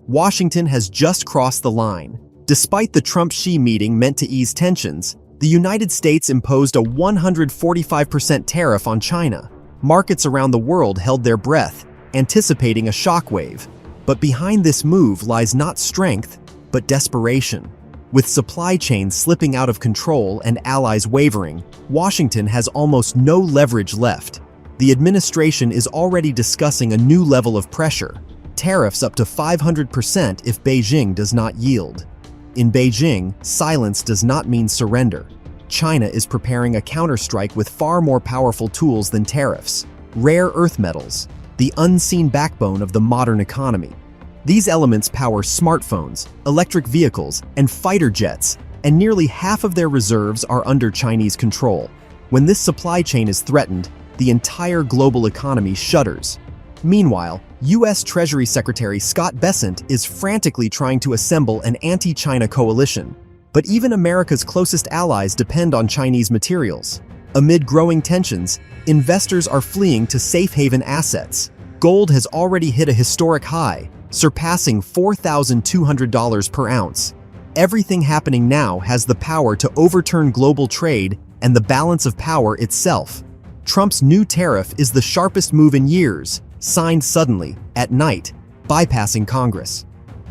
Washington has just crossed the line. Despite the Trump-Xi meeting meant to ease tensions, the United States imposed a 145% tariff on China. Markets around the world held their breath, anticipating a shockwave. But behind this move lies not strength, but desperation. With supply chains slipping out of control and allies wavering, Washington has almost no leverage left. The administration is already discussing a new level of pressure, tariffs up to 500% if Beijing does not yield. In Beijing, silence does not mean surrender. China is preparing a counterstrike with far more powerful tools than tariffs: rare earth metals, the unseen backbone of the modern economy. These elements power smartphones, electric vehicles, and fighter jets, and nearly half of their reserves are under Chinese control. When this supply chain is threatened, the entire global economy shudders. Meanwhile, U.S. Treasury Secretary Scott Bessent is frantically trying to assemble an anti-China coalition. But even America's closest allies depend on Chinese materials. Amid growing tensions, investors are fleeing to safe haven assets. Gold has already hit a historic high, surpassing $4,200 per ounce. Everything happening now has the power to overturn global trade and the balance of power itself. Trump's new tariff is the sharpest move in years, signed suddenly, at night, bypassing Congress.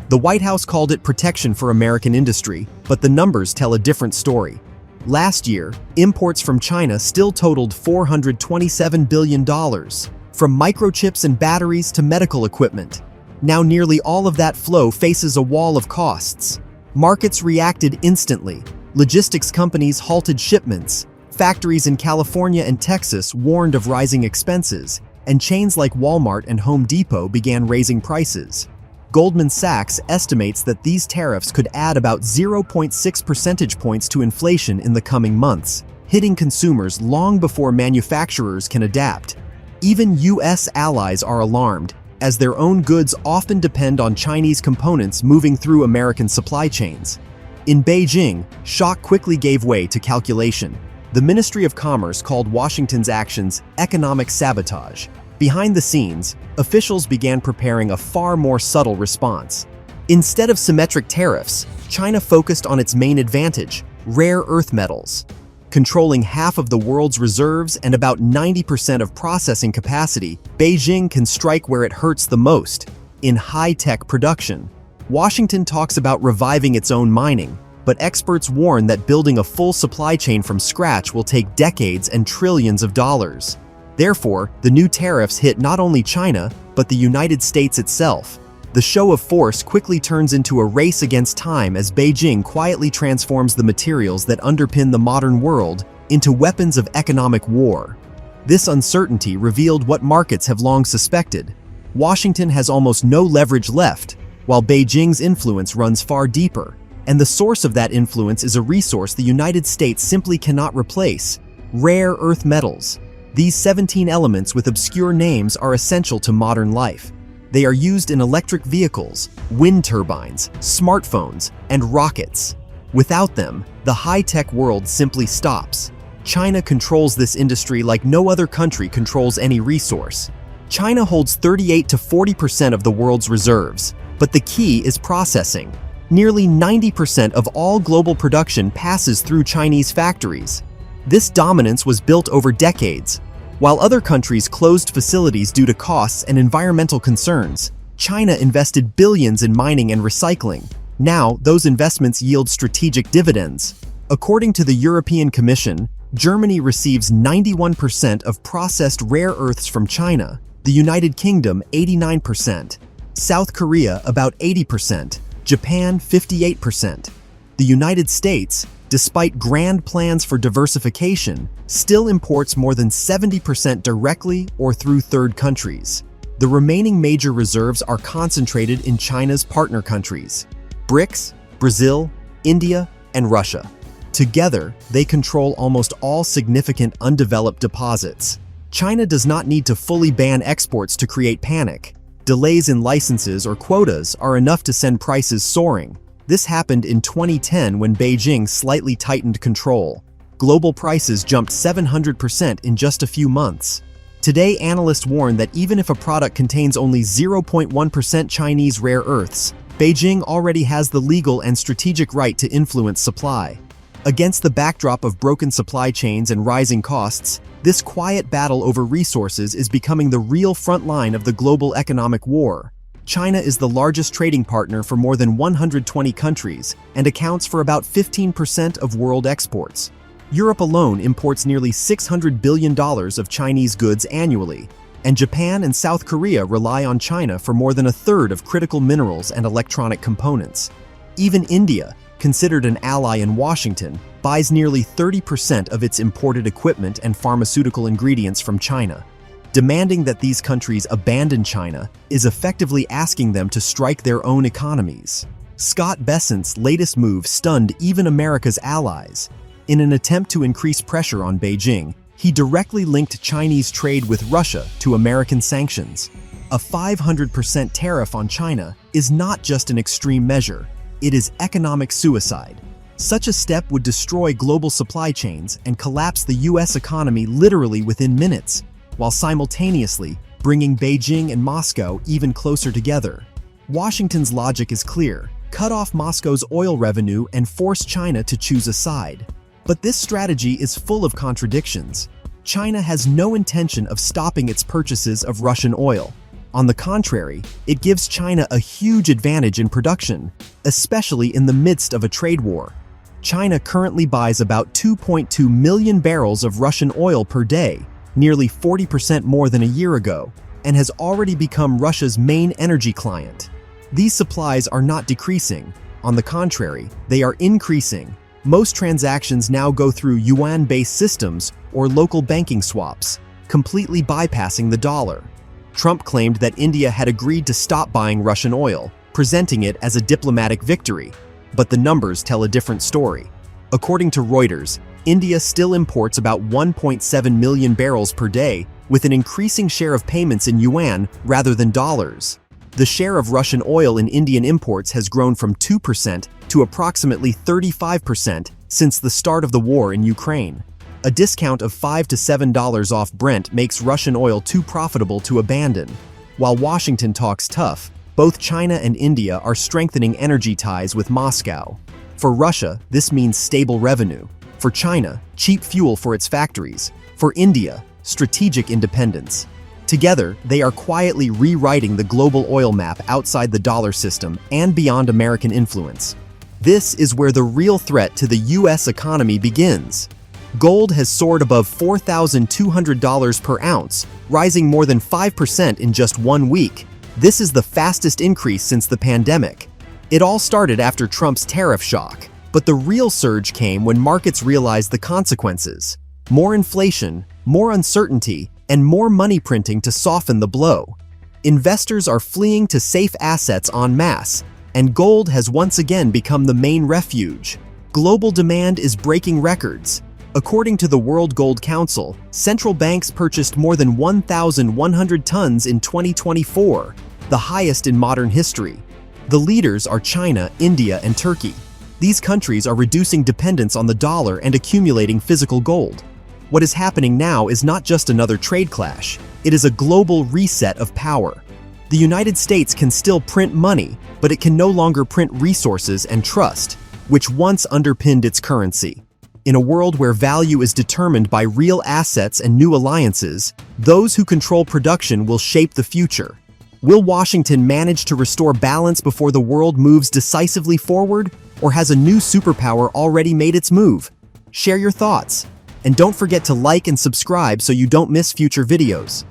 The White House called it protection for American industry, but the numbers tell a different story. Last year, imports from China still totaled $427 billion, from microchips and batteries to medical equipment. Now nearly all of that flow faces a wall of costs. Markets reacted instantly. Logistics companies halted shipments. Factories in California and Texas warned of rising expenses, and chains like Walmart and Home Depot began raising prices. Goldman Sachs estimates that these tariffs could add about 0.6 percentage points to inflation in the coming months, hitting consumers long before manufacturers can adapt. Even U.S. allies are alarmed, as their own goods often depend on Chinese components moving through American supply chains. In Beijing, shock quickly gave way to calculation. The Ministry of Commerce called Washington's actions economic sabotage. Behind the scenes, officials began preparing a far more subtle response. Instead of symmetric tariffs, China focused on its main advantage: rare earth metals. Controlling half of the world's reserves and about 90% of processing capacity, Beijing can strike where it hurts the most: in high-tech production. Washington talks about reviving its own mining, but experts warn that building a full supply chain from scratch will take decades and trillions of dollars. Therefore, the new tariffs hit not only China, but the United States itself. The show of force quickly turns into a race against time as Beijing quietly transforms the materials that underpin the modern world into weapons of economic war. This uncertainty revealed what markets have long suspected. Washington has almost no leverage left, while Beijing's influence runs far deeper. And the source of that influence is a resource the United States simply cannot replace: rare earth metals. These 17 elements with obscure names are essential to modern life. They are used in electric vehicles, wind turbines, smartphones, and rockets. Without them, the high-tech world simply stops. China controls this industry like no other country controls any resource. China holds 38 to 40% of the world's reserves, but the key is processing. Nearly 90% of all global production passes through Chinese factories. This dominance was built over decades. While other countries closed facilities due to costs and environmental concerns, China invested billions in mining and recycling. Now, those investments yield strategic dividends. According to the European Commission, Germany receives 91% of processed rare earths from China, the United Kingdom 89%, South Korea about 80%, Japan 58%. The United States, despite grand plans for diversification, still imports more than 70% directly or through third countries. The remaining major reserves are concentrated in China's partner countries: BRICS, Brazil, India, and Russia. Together, they control almost all significant undeveloped deposits. China does not need to fully ban exports to create panic. Delays in licenses or quotas are enough to send prices soaring. This happened in 2010 when Beijing slightly tightened control. Global prices jumped 700% in just a few months. Today, analysts warn that even if a product contains only 0.1% Chinese rare earths, Beijing already has the legal and strategic right to influence supply. Against the backdrop of broken supply chains and rising costs, this quiet battle over resources is becoming the real front line of the global economic war. China is the largest trading partner for more than 120 countries and accounts for about 15% of world exports. Europe alone imports nearly $600 billion of Chinese goods annually, and Japan and South Korea rely on China for more than a third of critical minerals and electronic components. Even India, considered an ally in Washington, buys nearly 30% of its imported equipment and pharmaceutical ingredients from China. Demanding that these countries abandon China is effectively asking them to strike their own economies. Scott Bessent's latest move stunned even America's allies. In an attempt to increase pressure on Beijing, he directly linked Chinese trade with Russia to American sanctions. A 500% tariff on China is not just an extreme measure, it is economic suicide. Such a step would destroy global supply chains and collapse the US economy literally within minutes, while simultaneously bringing Beijing and Moscow even closer together. Washington's logic is clear: cut off Moscow's oil revenue and force China to choose a side. But this strategy is full of contradictions. China has no intention of stopping its purchases of Russian oil. On the contrary, it gives China a huge advantage in production, especially in the midst of a trade war. China currently buys about 2.2 million barrels of Russian oil per day, nearly 40% more than a year ago, and has already become Russia's main energy client. These supplies are not decreasing. On the contrary, they are increasing. Most transactions now go through yuan-based systems or local banking swaps, completely bypassing the dollar. Trump claimed that India had agreed to stop buying Russian oil, presenting it as a diplomatic victory. But the numbers tell a different story. According to Reuters, India still imports about 1.7 million barrels per day, with an increasing share of payments in yuan rather than dollars. The share of Russian oil in Indian imports has grown from 2% to approximately 35% since the start of the war in Ukraine. A discount of $5 to $7 off Brent makes Russian oil too profitable to abandon. While Washington talks tough, both China and India are strengthening energy ties with Moscow. For Russia, this means stable revenue. For China, cheap fuel for its factories. For India, strategic independence. Together, they are quietly rewriting the global oil map outside the dollar system and beyond American influence. This is where the real threat to the US economy begins. Gold has soared above $4,200 per ounce, rising more than 5% in just 1 week. This is the fastest increase since the pandemic. It all started after Trump's tariff shock, but the real surge came when markets realized the consequences. More inflation, more uncertainty, and more money printing to soften the blow. Investors are fleeing to safe assets en masse, and gold has once again become the main refuge. Global demand is breaking records. According to the World Gold Council, central banks purchased more than 1,100 tons in 2024, the highest in modern history. The leaders are China, India, and Turkey. These countries are reducing dependence on the dollar and accumulating physical gold. What is happening now is not just another trade clash, it is a global reset of power. The United States can still print money, but it can no longer print resources and trust, which once underpinned its currency. In a world where value is determined by real assets and new alliances, those who control production will shape the future. Will Washington manage to restore balance before the world moves decisively forward, or has a new superpower already made its move? Share your thoughts. And don't forget to like and subscribe so you don't miss future videos.